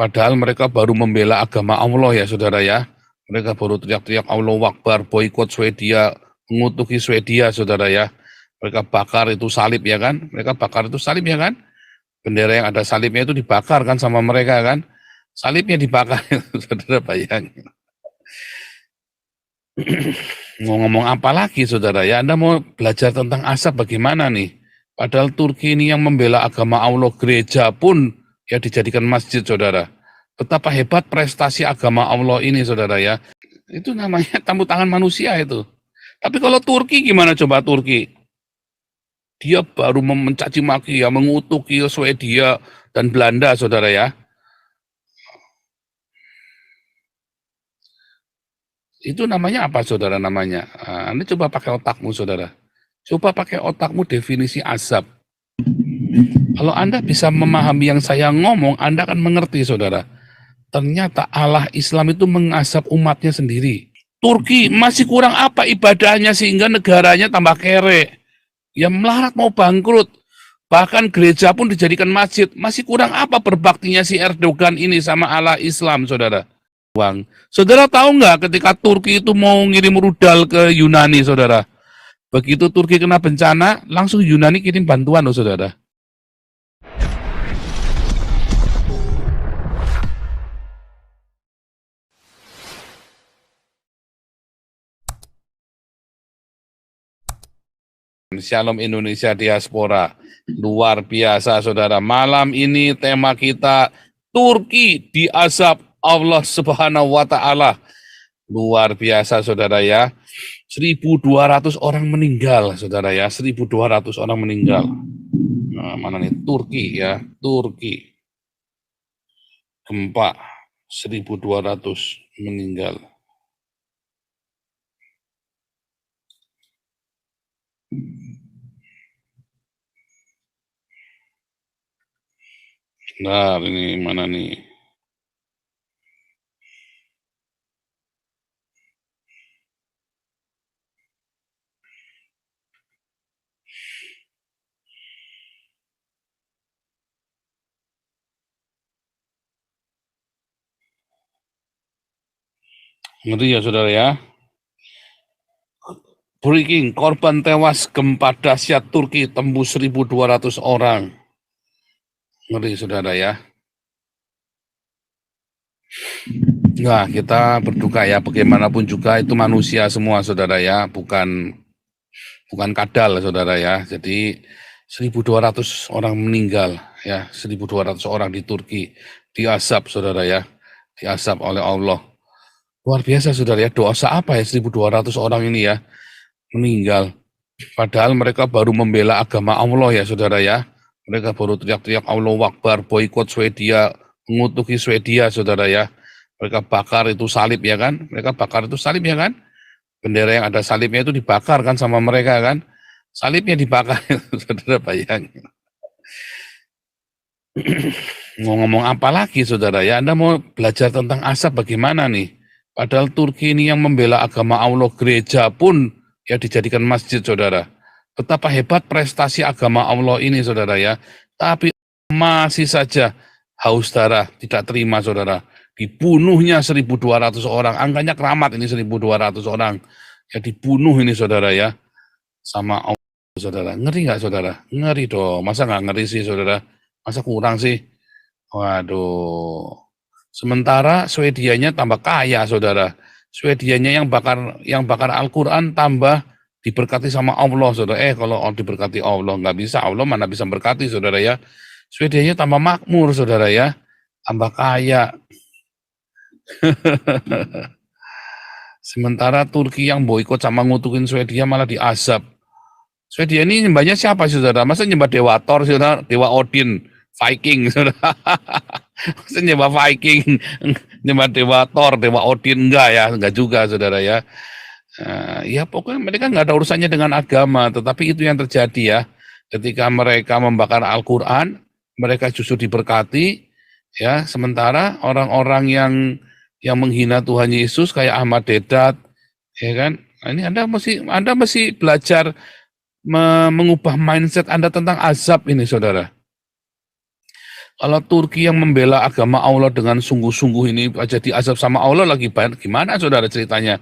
Padahal mereka baru membela agama Allah ya saudara ya. Mereka baru teriak-teriak Allahu Akbar, boikot Swedia, mengutuki Swedia saudara ya. Mereka bakar itu salib ya kan. Mereka bakar itu salib ya kan. Bendera yang ada salibnya itu dibakar kan sama mereka kan. Salibnya dibakar, saudara bayangin. Mau ngomong apa lagi saudara ya, Anda mau belajar tentang asap bagaimana nih? Padahal Turki ini yang membela agama Allah, gereja pun ya dijadikan masjid saudara. Betapa hebat prestasi agama Allah ini saudara ya. Itu namanya tamu tangan manusia itu. Tapi kalau Turki gimana coba Turki? Dia baru mencaci maki ya, mengutuki Swedia dan Belanda saudara ya. Itu namanya apa saudara namanya? Anda coba pakai otakmu saudara. Coba pakai otakmu definisi azab. Kalau Anda bisa memahami yang saya ngomong, Anda akan mengerti saudara. Ternyata Allah Islam itu mengazab umatnya sendiri. Turki masih kurang apa ibadahnya sehingga negaranya tambah kere. Ya melarat mau bangkrut. Bahkan gereja pun dijadikan masjid. Masih kurang apa berbaktinya si Erdogan ini sama Allah Islam saudara. Saudara tahu nggak ketika Turki itu mau ngirim rudal ke Yunani, saudara? Begitu Turki kena bencana, langsung Yunani kirim bantuan loh, saudara. Shalom Indonesia Diaspora. Luar biasa, saudara. Malam ini tema kita, Turki diazab Allah Subhanahu wa Ta'ala. Luar biasa, saudara ya. 1.200 orang meninggal, saudara ya. 1.200 orang meninggal. Nah, mana nih? Turki ya, Turki. Gempa 1.200 meninggal. Nah, ini mana nih? Ngeri ya saudara ya. Breaking, korban tewas gempa dahsyat Turki tembus 1.200 orang. Ngeri saudara ya. Nah, kita berduka ya, bagaimanapun juga itu manusia semua saudara ya, bukan kadal saudara ya. Jadi 1.200 orang meninggal ya, 1.200 orang di Turki diazab saudara ya, diazab oleh Allah. Luar biasa saudara ya, dosa apa ya 1.200 orang ini ya meninggal. Padahal mereka baru membela agama Allah ya saudara ya. Mereka baru teriak-teriak Allahu Akbar, boikot Swedia, mengutuki Swedia saudara ya. Mereka bakar itu salib ya kan. Mereka bakar itu salib ya kan. Bendera yang ada salibnya itu dibakar kan sama mereka kan. Salibnya dibakar, saudara bayangin. Mau ngomong apa lagi saudara ya, Anda mau belajar tentang asap bagaimana nih? Padahal Turki ini yang membela agama Allah, gereja pun ya dijadikan masjid saudara. Betapa hebat prestasi agama Allah ini saudara ya. Tapi masih saja haus darah, tidak terima saudara. Dibunuhnya 1.200 orang, angkanya keramat ini 1.200 orang. Ya dibunuh ini saudara ya, sama Allah saudara. Ngeri nggak saudara? Ngeri dong, masa nggak ngeri sih saudara? Masa kurang sih? Waduh. Sementara Swedianya tambah kaya, saudara. Swedianya yang bakar Al-Quran tambah diberkati sama Allah, saudara. Kalau diberkati Allah nggak bisa, Allah mana bisa berkati, saudara ya. Swedianya tambah makmur, saudara ya. Tambah kaya. Sementara Turki yang boikot sama ngutukin Swedia malah diazab. Swedia ini nyembahnya siapa, saudara? Masa nyembah Dewa Thor, saudara? Dewa Odin, Viking, saudara. Masa nyembah Viking, nyembah Dewa Thor, Dewa Odin, enggak juga, saudara ya. Ya pokoknya mereka nggak ada urusannya dengan agama, tetapi itu yang terjadi ya. Ketika mereka membakar Al-Quran, mereka justru diberkati, ya. Sementara orang-orang yang menghina Tuhan Yesus kayak Ahmad Dedat, ya kan? Nah, ini Anda mesti belajar mengubah mindset Anda tentang azab ini, saudara. Kalau Turki yang membela agama Allah dengan sungguh-sungguh ini aja diazab sama Allah lagi, gimana saudara ceritanya?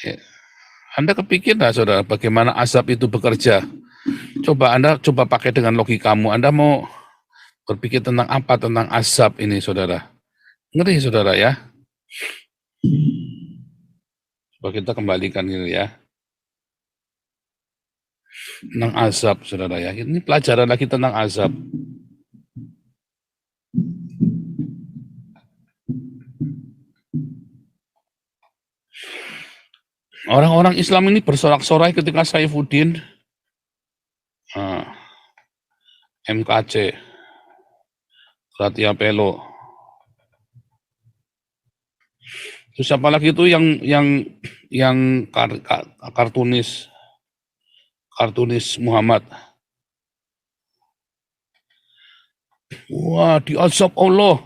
Ya, Anda kepikir nggak saudara bagaimana azab itu bekerja? Anda coba pakai dengan logikamu. Anda mau berpikir tentang apa tentang azab ini saudara? Ngeri saudara ya. Coba kita kembalikan ini ya. Tentang azab saudara ya. Ini pelajaran lagi tentang azab. Orang-orang Islam ini bersorak-sorai ketika Saifuddin MKC, Gratia Pelo. Terus siapa lagi itu yang kartunis Muhammad. Wah, diazab Allah.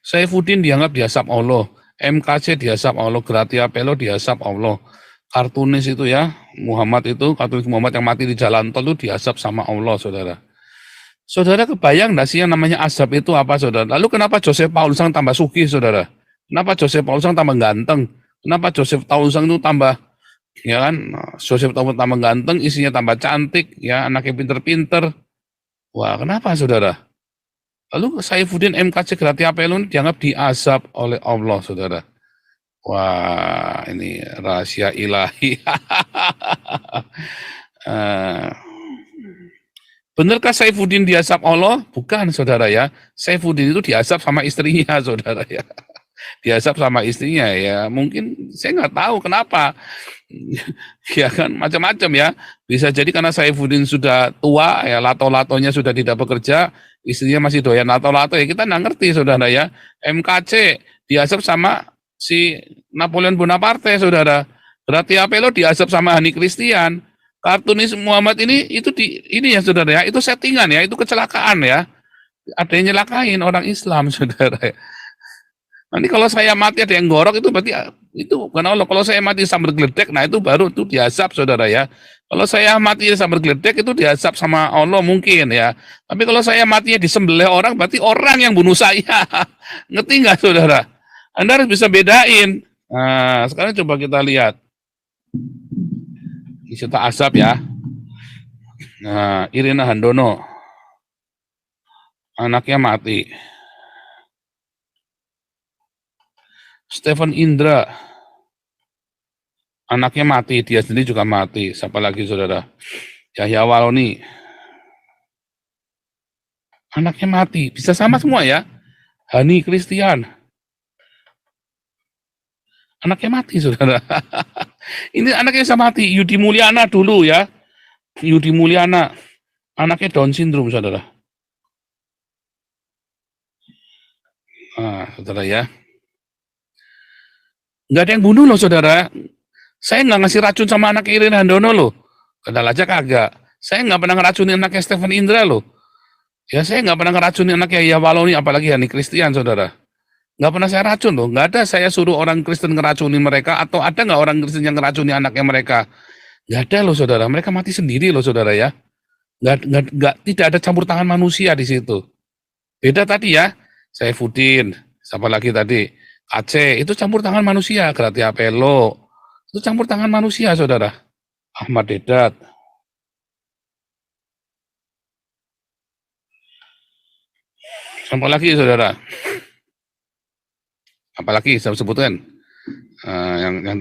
Saifuddin dianggap diazab Allah, MKC diazab Allah, Gratia Pelo diazab Allah. Kartunis itu ya, kartunis Muhammad yang mati di jalan tol itu diazab sama Allah, saudara. Saudara kebayang nggak sih yang namanya azab itu apa, saudara? Lalu kenapa Joseph Paulusang tambah sugih, saudara? Kenapa Joseph Paulusang tambah ganteng? Kenapa Joseph Paulusang itu tambah, ya kan? Joseph tambah ganteng, isinya tambah cantik, ya anaknya pinter-pinter. Wah, kenapa, saudara? Lalu Saifuddin MKC Gratia Pelo dianggap diazab oleh Allah, saudara. Wah, ini rahasia ilahi. Benarkah Saifuddin diazab Allah? Bukan, saudara ya. Saifuddin itu diazab sama istrinya, saudara ya. Diazab sama istrinya ya. Mungkin saya nggak tahu kenapa. Ya kan macam-macam ya. Bisa jadi karena Saifuddin sudah tua ya, lato-latonya sudah tidak bekerja, istrinya masih doyan lato-lato ya, kita nggak ngerti saudara ya. MKC diazab sama si Napoleon Bonaparte saudara. Gratia Pelo diazab sama Hani Christian. Kartunis Muhammad ini ya saudara ya, itu settingan ya, itu kecelakaan ya. Ada yang nyelakain orang Islam saudara ya. Nanti kalau saya mati ada yang gorok itu berarti itu bukan Allah. Kalau saya mati sambil geledek, nah itu baru itu diazab saudara ya. Kalau saya mati sambil geledek itu diazab sama Allah mungkin ya. Tapi kalau saya matinya disembelih orang, berarti orang yang bunuh saya. Ngerti nggak saudara? Anda harus bisa bedain. Nah, sekarang coba kita lihat. Ini cerita azab ya. Nah, Irina Handono. Anaknya mati. Stephen Indra, anaknya mati, dia sendiri juga mati. Siapa lagi saudara? Yahya Waloni, anaknya mati. Bisa sama semua ya. Hani Christian, anaknya mati saudara. Ini anaknya bisa mati. Yudi Mulyana dulu ya. Yudi Mulyana, anaknya Down syndrome saudara. Saudara ya. Nggak ada yang bunuh loh saudara. Saya nggak ngasih racun sama anak Irina Handono loh. Kenal aja kagak. Saya nggak pernah ngeracunin anaknya Stephen Indra loh. Ya saya nggak pernah ngeracunin anaknya Yahya Waloni, apalagi Hani Christian saudara. Nggak pernah saya racun loh. Nggak ada saya suruh orang Kristen ngeracuni mereka, atau ada nggak orang Kristen yang ngeracuni anaknya mereka. Nggak ada loh saudara. Mereka mati sendiri loh saudara ya. Tidak ada campur tangan manusia di situ. Beda tadi ya. Saifuddin, siapa lagi tadi? Aceh, itu campur tangan manusia. Gratia Pelo, itu campur tangan manusia, saudara. Ahmad Dedat. Siapa lagi, saudara? Apalagi saya sebutkan?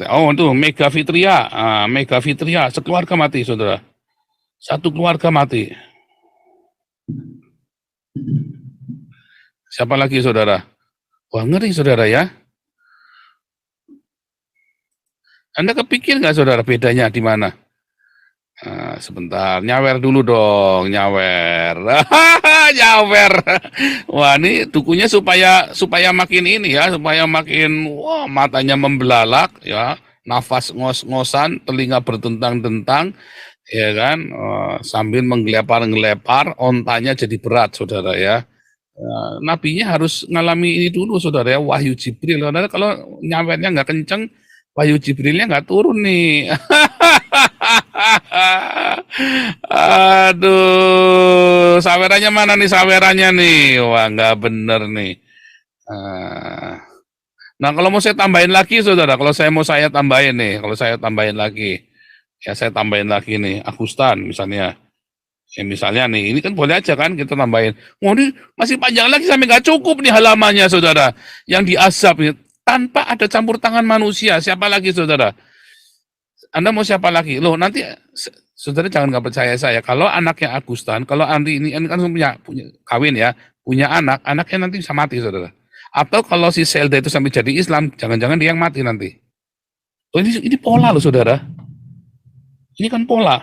Itu Mega Fitria. Mega Fitria, sekeluarga mati, saudara. Satu keluarga mati. Siapa lagi, saudara? Wah, ngeri, saudara ya. Anda kepikir nggak, saudara, bedanya di mana? Sebentar, nyawer dulu dong, nyawer. Nyawer. Wah, ini dukunya supaya makin ini ya, supaya makin matanya membelalak ya, nafas ngos-ngosan, telinga bertentang-tentang, ya kan, sambil menggelepar-gelepar, ontanya jadi berat, saudara ya. Nabinya harus ngalami ini dulu, saudara ya, wahyu Jibril. Saudara, kalau nyawernya nggak kenceng, wahyu Jibrilnya nggak turun nih. Aduh, sawerannya mana nih sawerannya nih? Wah, nggak bener nih. Ah. Nah, kalau mau saya tambahin lagi, saudara, kalau saya mau saya tambahin nih, kalau saya tambahin lagi, ya saya tambahin lagi nih, Agustan misalnya. Ya misalnya nih, ini kan boleh aja kan kita tambahin. Wah, ini masih panjang lagi sampai nggak cukup nih halamannya, saudara. Yang diasap nih, tanpa ada campur tangan manusia. Siapa lagi, saudara? Anda mau siapa lagi? Loh, nanti saudara jangan nggak percaya saya. Kalau anaknya Agustan, kalau Andi ini kan punya kawin ya, punya anak, anaknya nanti bisa mati, saudara. Atau kalau si Zelda itu sampai jadi Islam, jangan-jangan dia yang mati nanti. Oh, ini pola loh, saudara. Ini kan pola.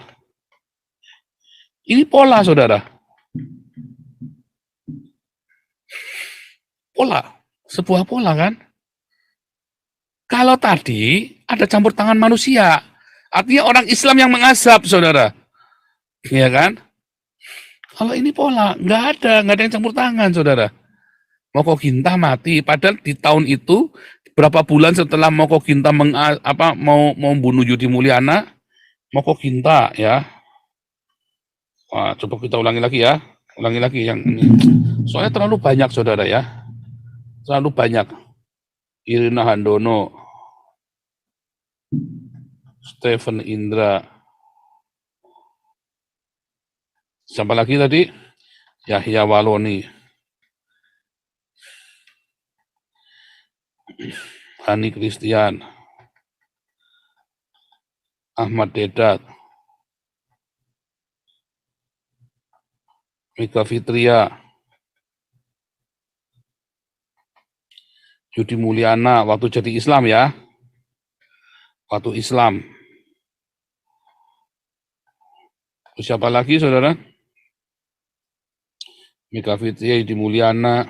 Ini pola, saudara. Pola. Sebuah pola kan? Kalau tadi ada campur tangan manusia, artinya orang Islam yang mengazab, saudara. Iya kan? Kalau ini pola, nggak ada yang campur tangan, saudara. Moko Ginta mati, padahal di tahun itu berapa bulan setelah Moko Ginta mau bunuh Yudi Mulyana, Moko Ginta ya. Wah, coba kita ulangi lagi ya. Ulangi lagi yang ini. Soalnya terlalu banyak, saudara ya. Terlalu banyak. Irina Handono, Stephen Indra. Siapa lagi tadi? Yahya Waloni, Hani Christian, Ahmad Dedat, Mega Fitria, Yudi Mulyana waktu jadi Islam ya. Waktu Islam. Siapa lagi, saudara? Mega Fitria, Yudi Mulyana.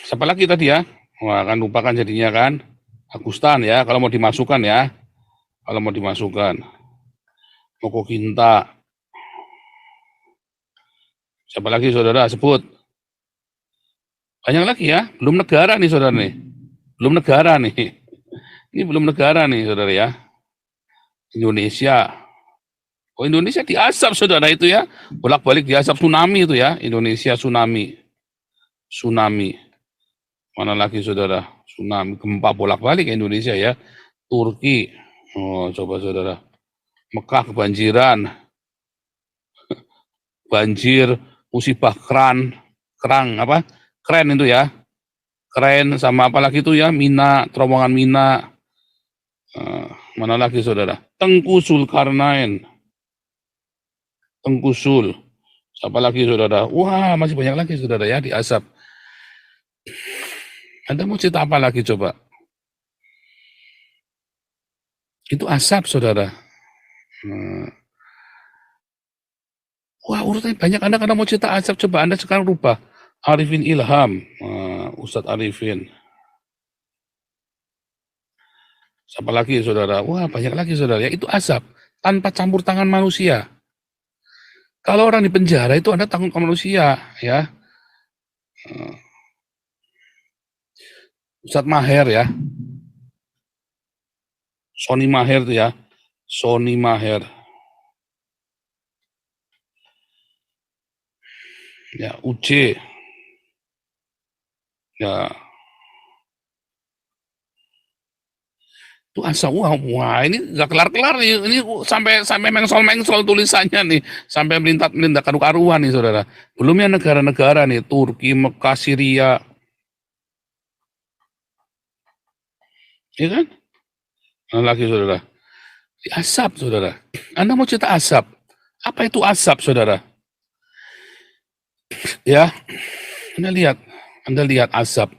Siapa lagi tadi ya? Wah, kan lupakan jadinya kan. Agustan ya, kalau mau dimasukkan ya. Kalau mau dimasukkan. Moko Ginta. Siapa lagi, saudara? Sebut. Banyak lagi ya. Belum negara nih, saudara nih. Belum negara nih. Ini belum negara nih, saudara ya. Indonesia. Oh, Indonesia diasap, saudara, itu ya. Bolak-balik diasap tsunami itu ya. Indonesia tsunami. Tsunami. Mana lagi, saudara? Tsunami, gempa bolak-balik Indonesia ya. Turki. Oh, coba, saudara. Mekah kebanjiran. Banjir, musibah kerang apa? Keren itu ya. Keren sama apa lagi itu ya? Mina, terowongan Mina. Mana lagi, saudara? Tengku Zulkarnain. Tengku Zul. Siapa lagi, saudara? Wah, masih banyak lagi, saudara ya, di asap. Anda mau cerita apa lagi coba? Itu asap, saudara. Wah, urutannya banyak. Anda kadang mau cerita asap, coba Anda sekarang rubah. Arifin Ilham, Ustadz Arifin. Siapa lagi, saudara? Wah, banyak lagi, saudara. Ya, itu asap tanpa campur tangan manusia. Kalau orang di penjara itu Anda tanggung ke manusia, ya. Ustadz Maher ya. Sony Maher itu ya. Sony Maher. Ya, UJ. Ya, itu asap. Wah, ini nggak kelar-kelar nih. Ini sampai mengsol-mengsol tulisannya nih. Sampai melintas karu-karuan nih, saudara. Belum ya negara-negara nih. Turki, Mekah, Syria. Ya kan? Mana lagi, saudara? Asap, saudara. Anda mau cerita asap? Apa itu asap, saudara? Ya, Anda lihat asap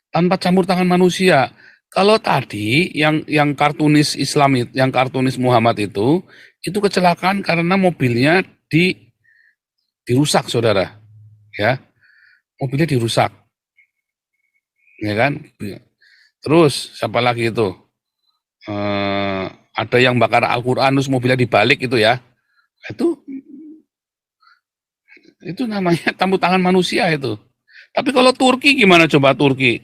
tanpa campur tangan manusia. Kalau tadi yang kartunis Islam itu, yang kartunis Muhammad itu kecelakaan karena mobilnya dirusak, saudara. Ya, mobilnya dirusak, ya kan? Terus siapa lagi itu? Ada yang bakar Al-Quran terus mobilnya dibalik itu ya. Itu namanya campur tangan manusia itu. Tapi kalau Turki gimana coba Turki?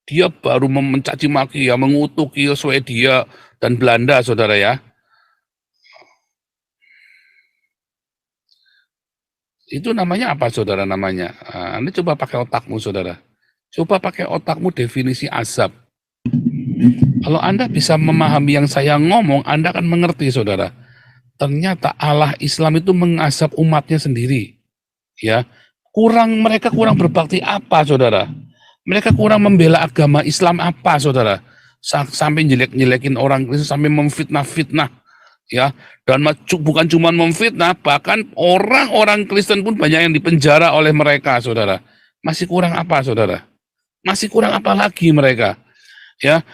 Dia baru mencaci maki ya, mengutuki Swedia dan Belanda, saudara ya. Itu namanya apa, saudara, namanya? Anda coba pakai otakmu, saudara. Coba pakai otakmu definisi azab. Kalau Anda bisa memahami yang saya ngomong, Anda akan mengerti, saudara. Ternyata Allah Islam itu mengazab umatnya sendiri. Ya, mereka kurang berbakti apa, saudara? Mereka kurang membela agama Islam apa, saudara? Sampai jelek-jelekin orang Kristen, sampai memfitnah-fitnah, ya. Dan bukan cuma memfitnah, bahkan orang-orang Kristen pun banyak yang dipenjara oleh mereka, saudara. Masih kurang apa, saudara? Masih kurang apa lagi mereka? Ya,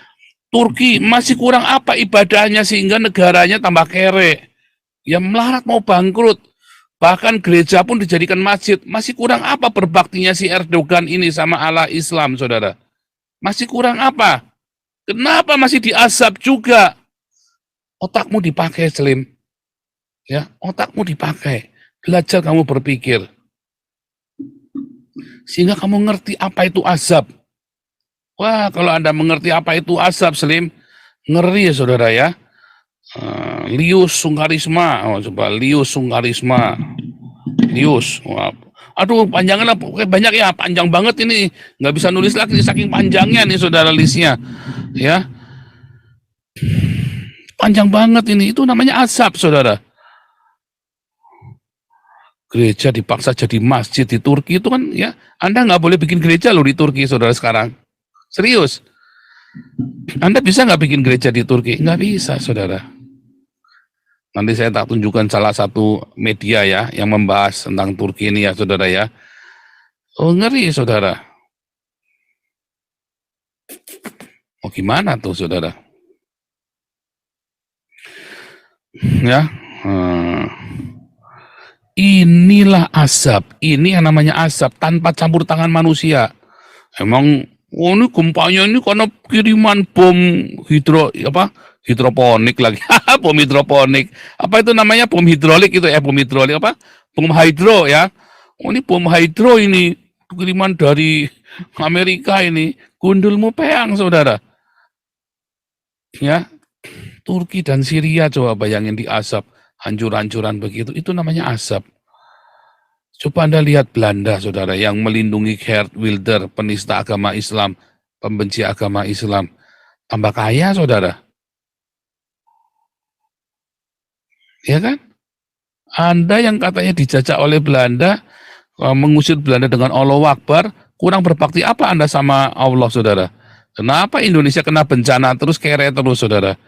Turki masih kurang apa ibadahnya sehingga negaranya tambah kere, ya melarat mau bangkrut, bahkan gereja pun dijadikan masjid. Masih kurang apa berbaktinya si Erdogan ini sama Allah Islam, saudara? Masih kurang apa? Kenapa masih diazab juga? Otakmu dipakai, Slim. Ya, otakmu dipakai. Belajar kamu berpikir. Sehingga kamu ngerti apa itu azab. Wah, kalau Anda mengerti apa itu azab, Slim, ngeri ya, saudara ya. Lius Sungkarisma, coba Lius Sungkarisma, Lius. Wah. Aduh, panjangnya banyak ya, panjang banget ini, nggak bisa nulis lagi saking panjangnya nih, saudara, listnya, ya, panjang banget ini. Itu namanya azab, saudara. Gereja dipaksa jadi masjid di Turki itu kan, ya, Anda nggak boleh bikin gereja loh di Turki, saudara, sekarang. Serius, Anda bisa nggak bikin gereja di Turki? Nggak bisa, saudara. Nanti saya tak tunjukkan salah satu media ya yang membahas tentang Turki ini ya, saudara ya. Oh, ngeri, saudara. Oh, gimana tuh, saudara? Ya, inilah asap. Ini yang namanya asap tanpa campur tangan manusia. Emang, oh, ini gempanya ini karena kiriman bom hidroponik lagi. Bom hidroponik. Apa itu namanya, bom hidrolik itu ya, bom hidrolik apa? Bom hidro ya. Oh, ini bom hidro ini kiriman dari Amerika ini. Gundulmu peang, saudara. Ya, Turki dan Syria coba bayangin di asap, hancur-hancuran begitu. Itu namanya asap. Coba Anda lihat Belanda, saudara, yang melindungi Geert Wilders, penista agama Islam, pembenci agama Islam. Tambah kaya, saudara. Ya kan? Anda yang katanya dijajah oleh Belanda, mengusir Belanda dengan Allahu Akbar, kurang berbakti apa Anda sama Allah, saudara? Kenapa Indonesia kena bencana terus, kere terus, saudara?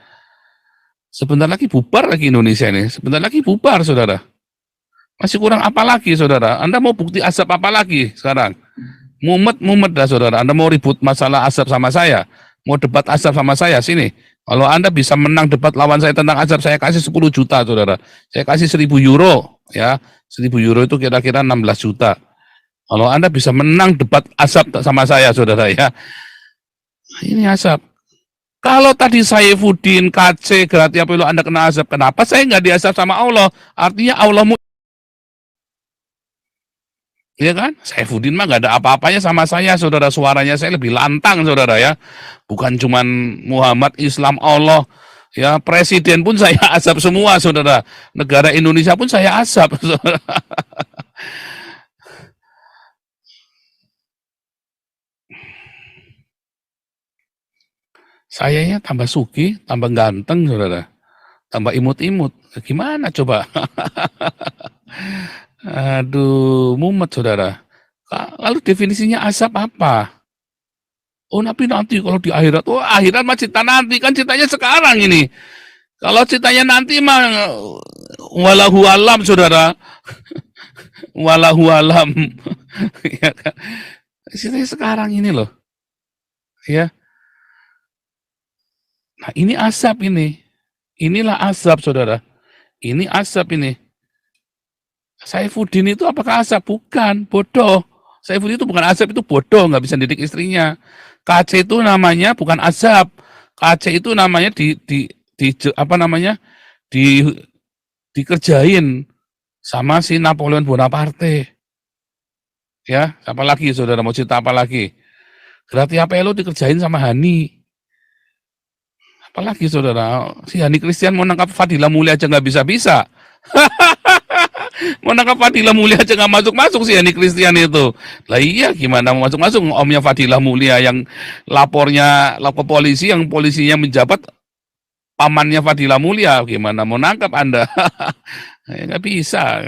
Sebentar lagi bubar lagi Indonesia ini. Sebentar lagi bubar, saudara. Masih kurang apa lagi, saudara? Anda mau bukti asap apa lagi sekarang? Mumet dah, saudara. Anda mau ribut masalah asap sama saya? Mau debat asap sama saya? Sini. Kalau Anda bisa menang debat lawan saya tentang asap, saya kasih 10 juta, saudara. Saya kasih 1.000 euro. Ya, 1.000 euro itu kira-kira 16 juta. Kalau Anda bisa menang debat asap sama saya, saudara ya. Ini asap. Kalau tadi Saifuddin, KC, Gratia Pelo Anda kena azab, kenapa saya nggak diazab sama Allah? Artinya Allahmu, ya kan? Saifuddin mah nggak ada apa-apanya sama saya, saudara. Suaranya saya lebih lantang, saudara ya. Bukan cuman Muhammad, Islam, Allah, ya, presiden pun saya azab semua, saudara. Negara Indonesia pun saya azab, saudara. Sayanya tambah suki, tambah ganteng, saudara. Tambah imut-imut. Gimana coba? Aduh, mumet, saudara. Lalu definisinya asap apa? Oh, tapi nanti kalau di akhirat, oh akhirat mah cita nanti, kan citanya sekarang ini. Kalau citanya nanti mah walahu alam, saudara. Walahu alam. Ya kan? Citanya sekarang ini loh. Ya. Nah, ini asap ini. Inilah asap, saudara. Ini asap ini. Saifuddin itu apakah asap? Bukan, bodoh. Saifuddin itu bukan asap, itu bodoh, nggak bisa didik istrinya. KC itu namanya bukan asap. KC itu namanya di apa namanya? di dikerjain sama si Napoleon Bonaparte. Ya, apa lagi, saudara, mau cerita apa lagi? Gratia Pelo dikerjain sama Hani. Apalagi saudara, si Hani Christian mau nangkap Fadila Mulia aja nggak bisa-bisa. Mau nangkap Fadila Mulia aja nggak masuk-masuk si Hani Christian itu. Lah iya, gimana mau masuk-masuk omnya Fadila Mulia yang lapor polisi, yang polisinya menjabat pamannya Fadila Mulia, gimana mau nangkap Anda? Ya, nggak bisa.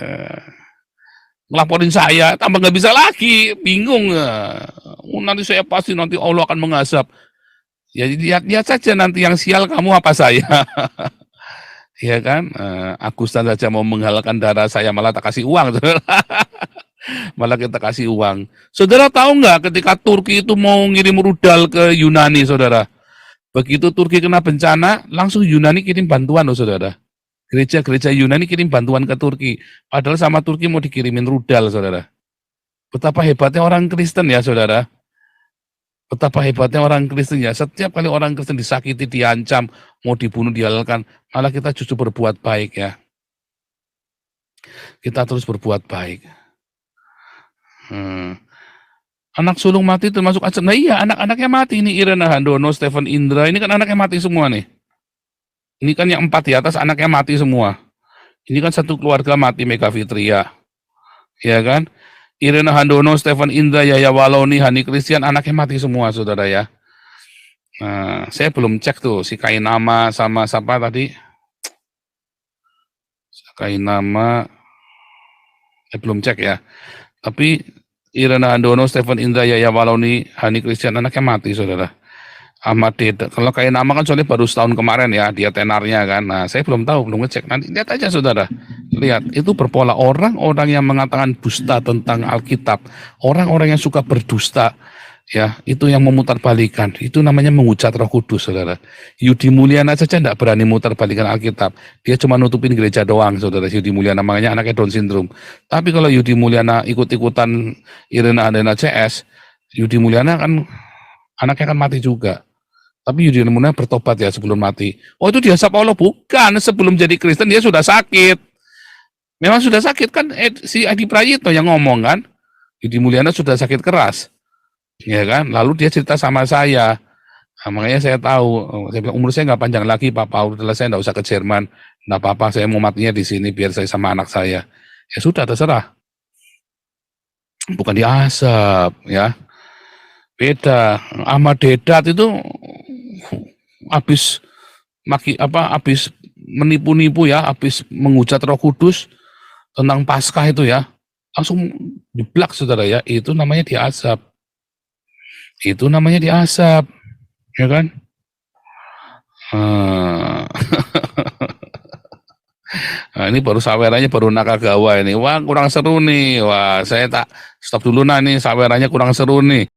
Ngelaporin saya, tambah nggak bisa lagi, bingung. Nanti saya pasti nanti Allah akan mengazab. Ya lihat saja nanti yang sial kamu apa saya. Ya kan, Agustan saja mau menghalalkan darah saya malah tak kasih uang. Malah kita kasih uang. Saudara tahu nggak ketika Turki itu mau ngirim rudal ke Yunani, saudara? Begitu Turki kena bencana, langsung Yunani kirim bantuan loh, saudara. Gereja-gereja Yunani kirim bantuan ke Turki. Padahal sama Turki mau dikirimin rudal, saudara. Betapa hebatnya orang Kristen ya, saudara. Betapa hebatnya orang Kristen ya. Setiap kali orang Kristen disakiti, diancam, mau dibunuh, dihalalkan, malah kita justru berbuat baik ya. Kita terus berbuat baik. Anak sulung mati termasuk ancam. Nah iya, anak-anaknya mati. Ini Irena Handono, Stephen Indra, ini kan anaknya mati semua nih. Ini kan yang 4 di atas anaknya mati semua. Ini kan satu keluarga mati, Mega Fitria. Ya kan? Irena Handono, Stephen Indra, Yaya Waloni, Hani Christian, anaknya mati semua, saudara ya. Nah, saya belum cek tuh, si Kainama sama siapa tadi? Kainama, saya belum cek ya. Tapi Irena Handono, Stephen Indra, Yaya Waloni, Hani Christian, anaknya mati, saudara. Ahmad Deda. Kalau Kainama kan soalnya baru setahun kemarin ya, dia tenarnya kan. Nah, saya belum tahu, belum ngecek. Nanti lihat aja, saudara. Lihat, itu berpola orang-orang yang mengatakan dusta tentang Alkitab. Orang-orang yang suka berdusta, ya, itu yang memutarbalikkan. Itu namanya menghujat Roh Kudus, saudara. Yudi Mulyana saja tidak berani mutarbalikkan Alkitab. Dia cuma nutupin gereja doang, saudara. Yudi Mulyana, makanya anaknya Down syndrome. Tapi kalau Yudi Mulyana ikut-ikutan Irena Andana CS, Yudi Mulyana kan anaknya kan mati juga. Tapi Yudi Mulyana bertobat ya sebelum mati. Oh itu diazab Allah? Bukan, sebelum jadi Kristen dia sudah sakit. Memang sudah sakit kan, si Adi Prayitno yang ngomong kan, Yudi Mulyana sudah sakit keras. Ya kan, lalu dia cerita sama saya. Nah, makanya saya tahu, saya bilang, umur saya nggak panjang lagi Pak Paul, saya nggak usah ke Jerman, nggak apa-apa, saya mau matinya di sini biar saya sama anak saya. Ya sudah, terserah. Bukan diazab, ya. Beda. Ahmad Dedat itu habis habis menipu-nipu ya, habis menghujat Roh Kudus tentang Paskah itu ya, langsung jeblak, saudara ya. Itu namanya diazab. Itu namanya diazab, ya kan? Nah, ini baru sawerannya baru Nakagawa ini. Wah, kurang seru nih. Wah, saya tak stop dulu nah, nih sawerannya kurang seru nih.